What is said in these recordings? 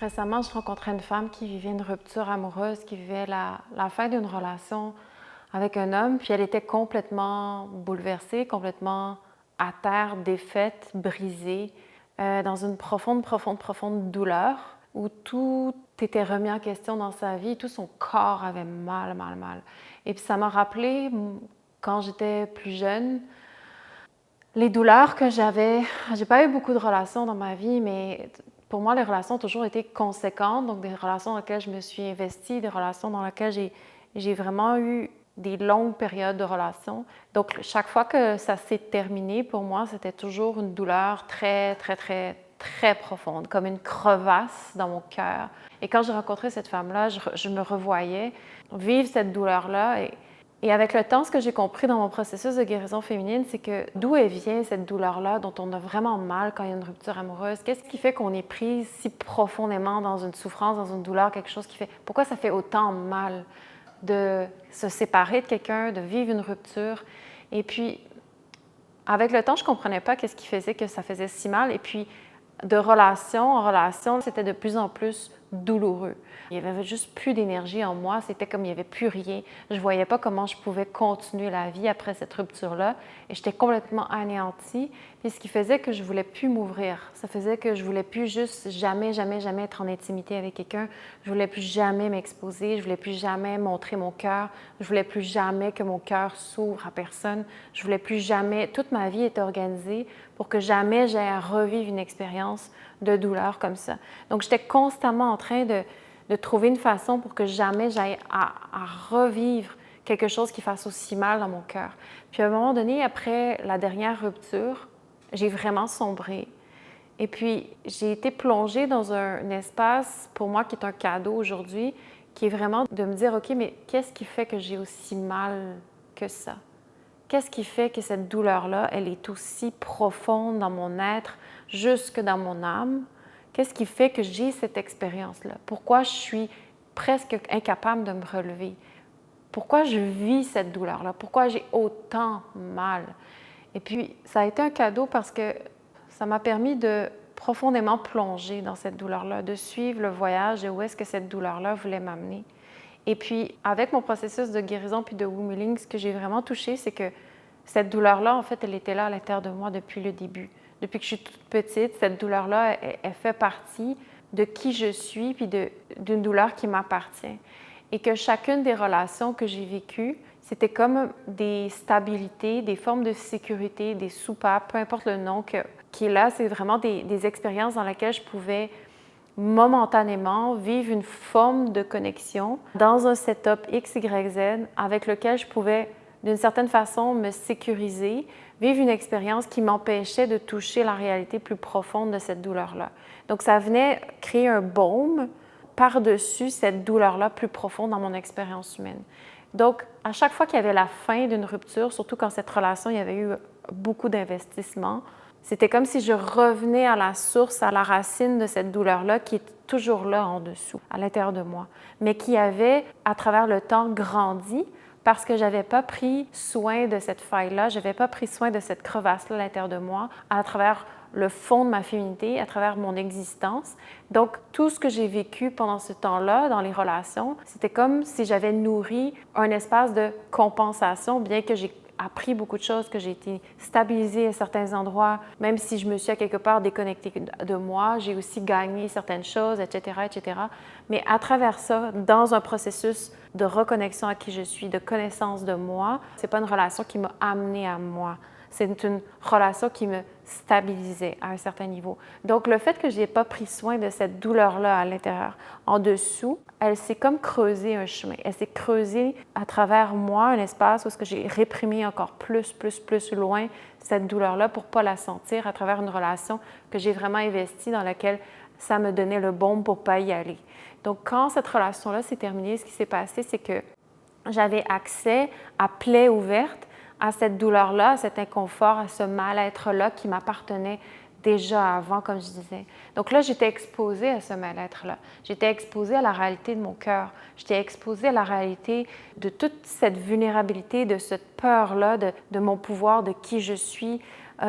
Récemment, je rencontrais une femme qui vivait une rupture amoureuse, qui vivait la fin d'une relation avec un homme, puis elle était complètement bouleversée, complètement à terre, défaite, brisée, dans une profonde, profonde, profonde douleur, où tout était remis en question dans sa vie, tout son corps avait mal, mal, mal. Et puis ça m'a rappelé, quand j'étais plus jeune, les douleurs que j'avais. J'ai pas eu beaucoup de relations dans ma vie, mais pour moi, les relations ont toujours été conséquentes. Donc, des relations dans lesquelles je me suis investie, des relations dans lesquelles j'ai vraiment eu des longues périodes de relations. Donc, chaque fois que ça s'est terminé, pour moi, c'était toujours une douleur très, très, très, très profonde, comme une crevasse dans mon cœur. Et quand j'ai rencontré cette femme-là, je me revoyais vivre cette douleur-là. Et avec le temps, ce que j'ai compris dans mon processus de guérison féminine, c'est que d'où elle vient cette douleur-là dont on a vraiment mal quand il y a une rupture amoureuse? Qu'est-ce qui fait qu'on est prise si profondément dans une souffrance, dans une douleur, quelque chose qui fait... Pourquoi ça fait autant mal de se séparer de quelqu'un, de vivre une rupture? Et puis, avec le temps, je ne comprenais pas qu'est-ce qui faisait que ça faisait si mal. Et puis, de relation en relation, c'était de plus en plus douloureux. Il n'y avait juste plus d'énergie en moi, c'était comme il n'y avait plus rien. Je ne voyais pas comment je pouvais continuer la vie après cette rupture-là et j'étais complètement anéantie. Puis ce qui faisait que je ne voulais plus m'ouvrir, ça faisait que je ne voulais plus juste jamais, jamais, jamais être en intimité avec quelqu'un. Je ne voulais plus jamais m'exposer, je ne voulais plus jamais montrer mon cœur, je ne voulais plus jamais que mon cœur s'ouvre à personne. Je ne voulais plus jamais... Toute ma vie était organisée pour que jamais j'aie à revivre une expérience de douleur comme ça. Donc, j'étais constamment en train de trouver une façon pour que jamais j'aille à revivre quelque chose qui fasse aussi mal dans mon cœur. Puis à un moment donné, après la dernière rupture, j'ai vraiment sombré. Et puis, j'ai été plongée dans un espace, pour moi, qui est un cadeau aujourd'hui, qui est vraiment de me dire, OK, mais qu'est-ce qui fait que j'ai aussi mal que ça? Qu'est-ce qui fait que cette douleur-là, elle est aussi profonde dans mon être, jusque dans mon âme? Qu'est-ce qui fait que j'ai cette expérience-là? Pourquoi je suis presque incapable de me relever? Pourquoi je vis cette douleur-là? Pourquoi j'ai autant mal? Et puis, ça a été un cadeau parce que ça m'a permis de profondément plonger dans cette douleur-là, de suivre le voyage de où est-ce que cette douleur-là voulait m'amener. Et puis, avec mon processus de guérison puis de womb healing, ce que j'ai vraiment touché, c'est que cette douleur-là, en fait, elle était là à l'intérieur de moi depuis le début. Depuis que je suis toute petite, cette douleur-là, elle fait partie de qui je suis puis d'une douleur qui m'appartient. Et que chacune des relations que j'ai vécues, c'était comme des stabilités, des formes de sécurité, des soupapes, peu importe le nom qui est là. C'est vraiment des expériences dans lesquelles je pouvais momentanément vivre une forme de connexion dans un setup X, Y, Z avec lequel je pouvais d'une certaine façon me sécuriser, vivre une expérience qui m'empêchait de toucher la réalité plus profonde de cette douleur-là. Donc ça venait créer un baume par-dessus cette douleur-là plus profonde dans mon expérience humaine. Donc à chaque fois qu'il y avait la fin d'une rupture, surtout quand cette relation, il y avait eu beaucoup d'investissement, c'était comme si je revenais à la source, à la racine de cette douleur-là qui est toujours là en dessous, à l'intérieur de moi, mais qui avait, à travers le temps, grandi parce que je n'avais pas pris soin de cette faille-là, je n'avais pas pris soin de cette crevasse-là à l'intérieur de moi, à travers le fond de ma féminité, à travers mon existence. Donc, tout ce que j'ai vécu pendant ce temps-là, dans les relations, c'était comme si j'avais nourri un espace de compensation, bien que j'ai appris beaucoup de choses, que j'ai été stabilisée à certains endroits, même si je me suis à quelque part déconnectée de moi, j'ai aussi gagné certaines choses, etc., etc. Mais à travers ça, dans un processus de reconnexion à qui je suis, de connaissance de moi, c'est pas une relation qui m'a amenée à moi. C'est une relation qui me stabilisait à un certain niveau. Donc, le fait que je n'ai pas pris soin de cette douleur-là à l'intérieur, en dessous, elle s'est comme creusée un chemin. Elle s'est creusée à travers moi, un espace où j'ai réprimé encore plus loin cette douleur-là pour ne pas la sentir à travers une relation que j'ai vraiment investie dans laquelle ça me donnait le baume pour ne pas y aller. Donc, quand cette relation-là s'est terminée, ce qui s'est passé, c'est que j'avais accès à plaie ouverte à cette douleur-là, à cet inconfort, à ce mal-être-là qui m'appartenait déjà avant, comme je disais. Donc là, j'étais exposée à ce mal-être-là. J'étais exposée à la réalité de mon cœur. J'étais exposée à la réalité de toute cette vulnérabilité, de cette peur-là, de mon pouvoir, de qui je suis,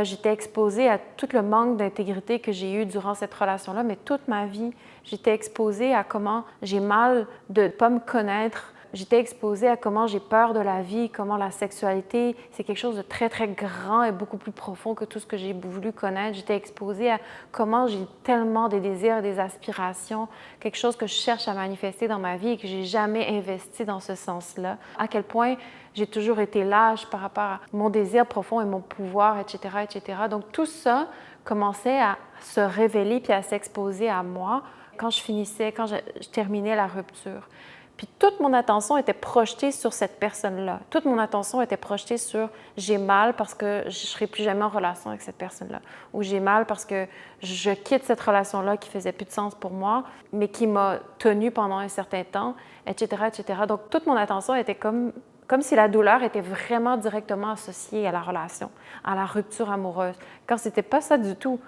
J'étais exposée à tout le manque d'intégrité que j'ai eu durant cette relation-là, mais toute ma vie, j'étais exposée à comment j'ai mal de ne pas me connaître. J'étais exposée à comment j'ai peur de la vie, comment la sexualité, c'est quelque chose de très, très grand et beaucoup plus profond que tout ce que j'ai voulu connaître. J'étais exposée à comment j'ai tellement des désirs, des aspirations, quelque chose que je cherche à manifester dans ma vie et que j'ai jamais investi dans ce sens-là. À quel point j'ai toujours été lâche par rapport à mon désir profond et mon pouvoir, etc., etc. Donc tout ça commençait à se révéler puis à s'exposer à moi quand je terminais la rupture. Puis toute mon attention était projetée sur cette personne-là. Toute mon attention était projetée sur j'ai mal parce que je ne serai plus jamais en relation avec cette personne-là. Ou j'ai mal parce que je quitte cette relation-là qui faisait plus de sens pour moi, mais qui m'a tenue pendant un certain temps, etc., etc. Donc toute mon attention était comme si la douleur était vraiment directement associée à la relation, à la rupture amoureuse, quand ce n'était pas ça du tout.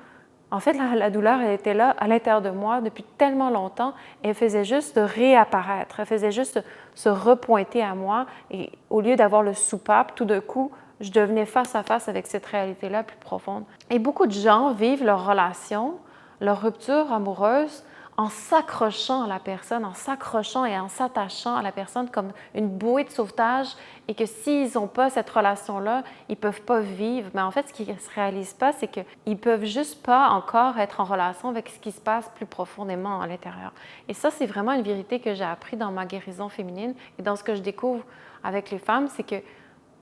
En fait, la douleur, elle était là à l'intérieur de moi depuis tellement longtemps. Elle faisait juste de réapparaître. Elle faisait juste se repointer à moi. Et au lieu d'avoir le soupape, tout d'un coup, je devenais face à face avec cette réalité-là plus profonde. Et beaucoup de gens vivent leur relation, leur rupture amoureuse, en s'accrochant à la personne, en s'accrochant et en s'attachant à la personne comme une bouée de sauvetage et que s'ils n'ont pas cette relation-là, ils ne peuvent pas vivre. Mais en fait, ce qu'ils ne se réalisent pas, c'est qu'ils ne peuvent juste pas encore être en relation avec ce qui se passe plus profondément à l'intérieur. Et ça, c'est vraiment une vérité que j'ai appris dans ma guérison féminine et dans ce que je découvre avec les femmes, c'est que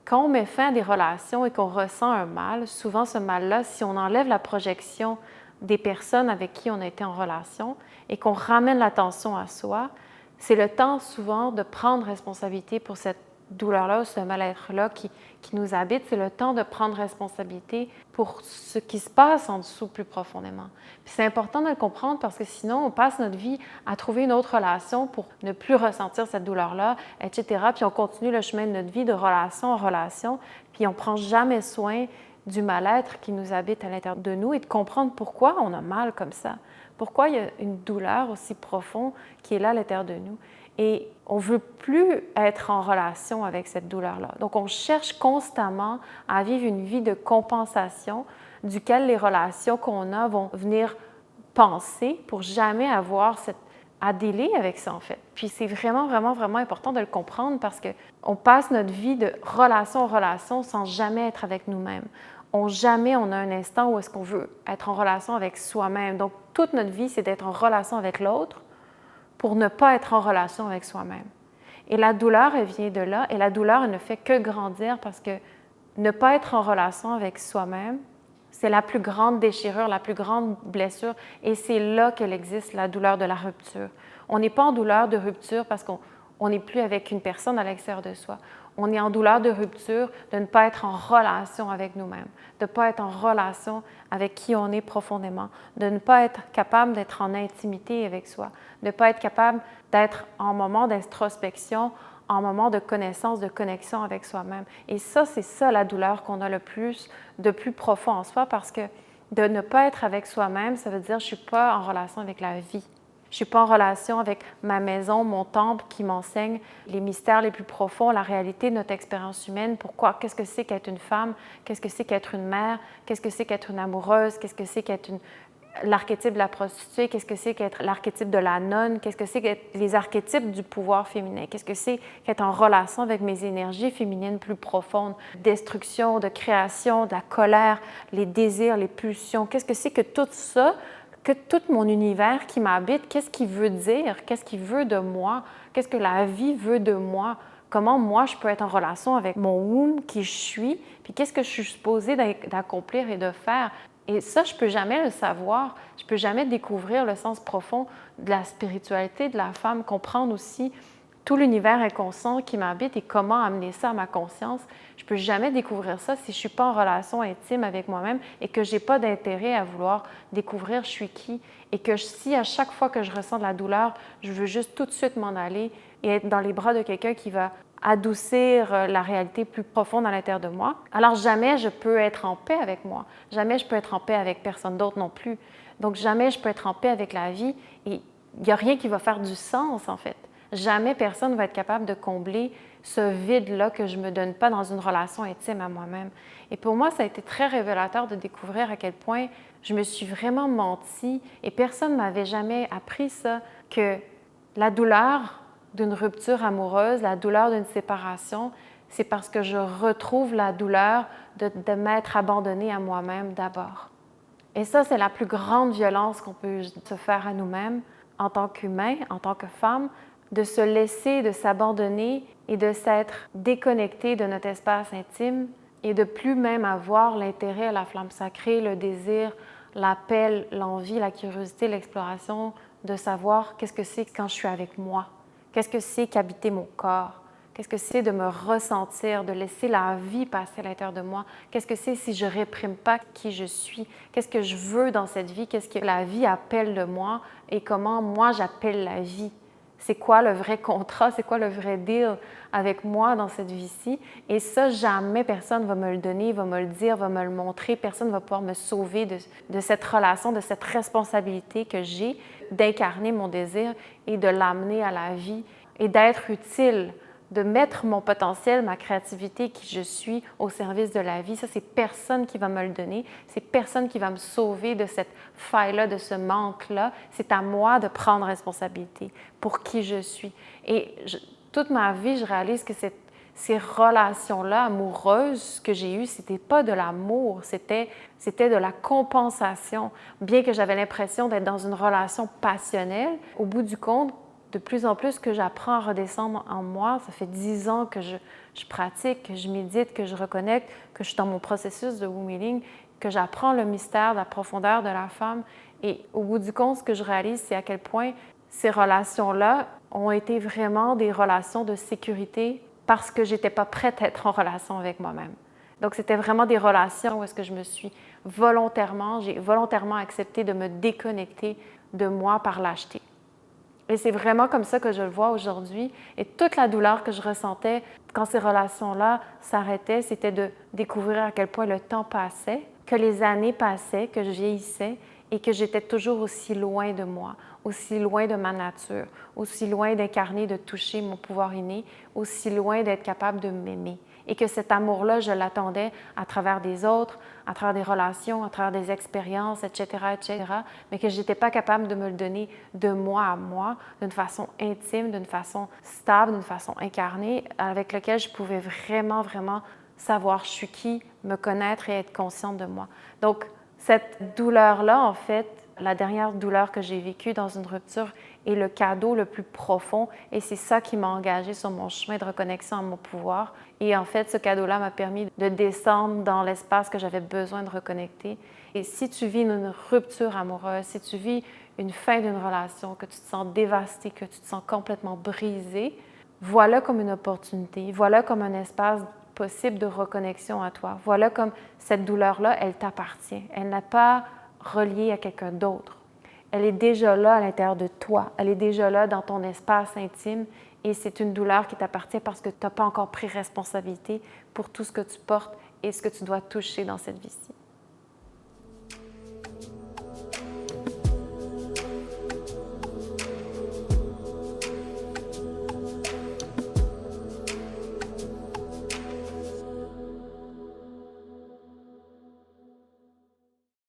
quand on met fin à des relations et qu'on ressent un mal, souvent ce mal-là, si on enlève la projection des personnes avec qui on a été en relation et qu'on ramène l'attention à soi, c'est le temps souvent de prendre responsabilité pour cette douleur-là ou ce mal-être-là qui nous habite. C'est le temps de prendre responsabilité pour ce qui se passe en dessous plus profondément. Puis c'est important de le comprendre parce que sinon, on passe notre vie à trouver une autre relation pour ne plus ressentir cette douleur-là, etc. Puis on continue le chemin de notre vie de relation en relation, puis on ne prend jamais soin du mal-être qui nous habite à l'intérieur de nous et de comprendre pourquoi on a mal comme ça, pourquoi il y a une douleur aussi profonde qui est là à l'intérieur de nous. Et on ne veut plus être en relation avec cette douleur-là. Donc, on cherche constamment à vivre une vie de compensation duquel les relations qu'on a vont venir penser pour jamais avoir à délai avec ça, en fait. Puis c'est vraiment, vraiment, vraiment important de le comprendre parce qu'on passe notre vie de relation en relation sans jamais être avec nous-mêmes. Jamais on a un instant où est-ce qu'on veut être en relation avec soi-même. Donc, toute notre vie, c'est d'être en relation avec l'autre pour ne pas être en relation avec soi-même. Et la douleur, elle vient de là, et la douleur, elle ne fait que grandir parce que ne pas être en relation avec soi-même, c'est la plus grande déchirure, la plus grande blessure, et c'est là qu'elle existe, la douleur de la rupture. On n'est pas en douleur de rupture parce qu'on n'est plus avec une personne à l'extérieur de soi. On est en douleur de rupture de ne pas être en relation avec nous-mêmes, de ne pas être en relation avec qui on est profondément, de ne pas être capable d'être en intimité avec soi, de ne pas être capable d'être en moment d'introspection, en moment de connaissance, de connexion avec soi-même. Et ça, c'est ça la douleur qu'on a le plus, de plus profond en soi, parce que de ne pas être avec soi-même, ça veut dire que je ne suis pas en relation avec la vie. Je ne suis pas en relation avec ma maison, mon temple qui m'enseigne les mystères les plus profonds, la réalité de notre expérience humaine. Pourquoi? Qu'est-ce que c'est qu'être une femme? Qu'est-ce que c'est qu'être une mère? Qu'est-ce que c'est qu'être une amoureuse? Qu'est-ce que c'est qu'être l'archétype de la prostituée? Qu'est-ce que c'est qu'être l'archétype de la nonne? Qu'est-ce que c'est qu'être les archétypes du pouvoir féminin? Qu'est-ce que c'est qu'être en relation avec mes énergies féminines plus profondes? Destruction, de création, de la colère, les désirs, les pulsions. Qu'est-ce que c'est que tout ça? Que tout mon univers qui m'habite, qu'est-ce qu'il veut dire? Qu'est-ce qu'il veut de moi? Qu'est-ce que la vie veut de moi? Comment moi, je peux être en relation avec mon womb, qui je suis? Puis qu'est-ce que je suis supposée d'accomplir et de faire? Et ça, je ne peux jamais le savoir. Je ne peux jamais découvrir le sens profond de la spiritualité de la femme, comprendre aussi tout l'univers inconscient qui m'habite et comment amener ça à ma conscience. Je ne peux jamais découvrir ça si je ne suis pas en relation intime avec moi-même et que je n'ai pas d'intérêt à vouloir découvrir je suis qui. Et que si à chaque fois que je ressens de la douleur, je veux juste tout de suite m'en aller et être dans les bras de quelqu'un qui va adoucir la réalité plus profonde à l'intérieur de moi, alors jamais je peux être en paix avec moi. Jamais je peux être en paix avec personne d'autre non plus. Donc jamais je peux être en paix avec la vie et il n'y a rien qui va faire du sens en fait. Jamais personne ne va être capable de combler ce vide-là que je ne me donne pas dans une relation intime à moi-même. Et pour moi, ça a été très révélateur de découvrir à quel point je me suis vraiment menti et personne ne m'avait jamais appris ça, que la douleur d'une rupture amoureuse, la douleur d'une séparation, c'est parce que je retrouve la douleur de m'être abandonnée à moi-même d'abord. Et ça, c'est la plus grande violence qu'on peut se faire à nous-mêmes en tant qu'humain, en tant que femme, de se laisser, de s'abandonner et de s'être déconnecté de notre espace intime et de plus même avoir l'intérêt, la flamme sacrée, le désir, l'appel, l'envie, la curiosité, l'exploration de savoir qu'est-ce que c'est quand je suis avec moi, qu'est-ce que c'est qu'habiter mon corps, qu'est-ce que c'est de me ressentir, de laisser la vie passer à l'intérieur de moi, qu'est-ce que c'est si je ne réprime pas qui je suis, qu'est-ce que je veux dans cette vie, qu'est-ce que la vie appelle de moi et comment moi j'appelle la vie. C'est quoi le vrai contrat, c'est quoi le vrai deal avec moi dans cette vie-ci. Et ça, jamais personne ne va me le donner, va me le dire, va me le montrer. Personne ne va pouvoir me sauver de cette relation, de cette responsabilité que j'ai d'incarner mon désir et de l'amener à la vie et d'être utile, de mettre mon potentiel, ma créativité, qui je suis, au service de la vie. Ça, c'est personne qui va me le donner. C'est personne qui va me sauver de cette faille-là, de ce manque-là. C'est à moi de prendre responsabilité pour qui je suis. Et toute ma vie, je réalise que ces relations-là amoureuses que j'ai eues, c'était pas de l'amour, c'était de la compensation. Bien que j'avais l'impression d'être dans une relation passionnelle, au bout du compte, de plus en plus que j'apprends à redescendre en moi, ça fait 10 ans que je pratique, que je médite, que je reconnecte, que je suis dans mon processus de womb healing, que j'apprends le mystère de la profondeur de la femme. Et au bout du compte, ce que je réalise, c'est à quel point ces relations-là ont été vraiment des relations de sécurité parce que je n'étais pas prête à être en relation avec moi-même. Donc, c'était vraiment des relations où est-ce que je me suis j'ai volontairement accepté de me déconnecter de moi par lâcheté. Et c'est vraiment comme ça que je le vois aujourd'hui. Et toute la douleur que je ressentais quand ces relations-là s'arrêtaient, c'était de découvrir à quel point le temps passait, que les années passaient, que je vieillissais et que j'étais toujours aussi loin de moi, aussi loin de ma nature, aussi loin d'incarner, de toucher mon pouvoir inné, aussi loin d'être capable de m'aimer. Et que cet amour-là, je l'attendais à travers des autres, à travers des relations, à travers des expériences, etc., mais que je n'étais pas capable de me le donner de moi à moi, d'une façon intime, d'une façon stable, d'une façon incarnée, avec laquelle je pouvais vraiment, vraiment savoir je suis qui, me connaître et être consciente de moi. Donc, cette douleur-là, en fait, la dernière douleur que j'ai vécue dans une rupture est le cadeau le plus profond et c'est ça qui m'a engagée sur mon chemin de reconnexion à mon pouvoir. Et en fait, ce cadeau-là m'a permis de descendre dans l'espace que j'avais besoin de reconnecter. Et si tu vis une rupture amoureuse, si tu vis une fin d'une relation, que tu te sens dévasté, que tu te sens complètement brisé, vois-le comme une opportunité, vois-le comme un espace possible de reconnexion à toi. Voilà comme cette douleur-là, elle t'appartient. Elle n'est pas reliée à quelqu'un d'autre. Elle est déjà là à l'intérieur de toi. Elle est déjà là dans ton espace intime et c'est une douleur qui t'appartient parce que tu n'as pas encore pris responsabilité pour tout ce que tu portes et ce que tu dois toucher dans cette vie-ci.